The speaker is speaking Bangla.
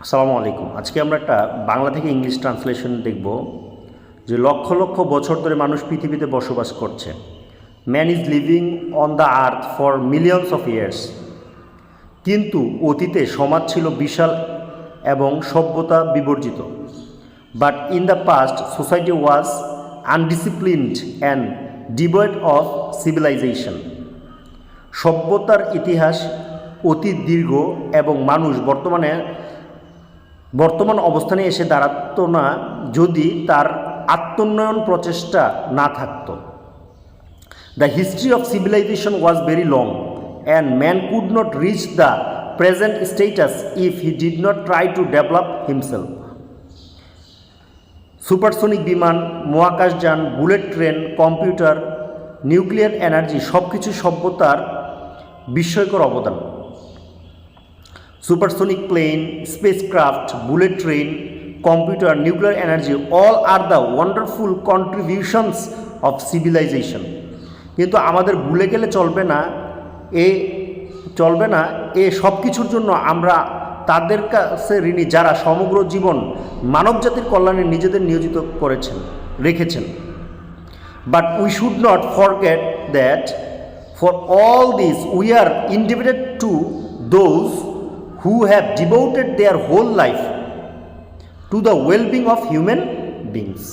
আসসালামু আলাইকুম। আজকে আমরা একটা বাংলা থেকে ইংলিশ ট্রান্সলেশন দেখব যে লক্ষ লক্ষ বছর ধরে মানুষ পৃথিবীতে বসবাস করছে। Man is living on the earth for millions of years. কিন্তু অতীতে সমাজ ছিল বিশাল এবং সভ্যতা বিবর্জিত। But in the past society was undisciplined and devoid of civilisation. সভ্যতার ইতিহাস অতি দীর্ঘ এবং মানুষ বর্তমান অবস্থানে এসে দাঁড়াতো না যদি তার আত্মোন্নয়ন প্রচেষ্টা না থাকত। The history of civilisation was very long and man could not reach the present status if he did not try to develop himself. Supersonic বিমান, মহাকাশযান, bullet train, computer, nuclear energy সব কিছু সভ্যতার বিস্ময়কর অবদান। Supersonic plane, spacecraft, bullet train, computer, nuclear energy, all are the wonderful contributions of civilization. কিন্তু আমাদের ভুলে গেলে চলবে না এ সব কিছুর জন্য আমরা তাদের কাছে ঋণী যারা সমগ্র জীবন মানবজাতির কল্যাণে নিজেদের নিয়োজিত রেখেছেন। But we should not forget that for all this we are indebted to those who have devoted their whole life to the well-being of human beings.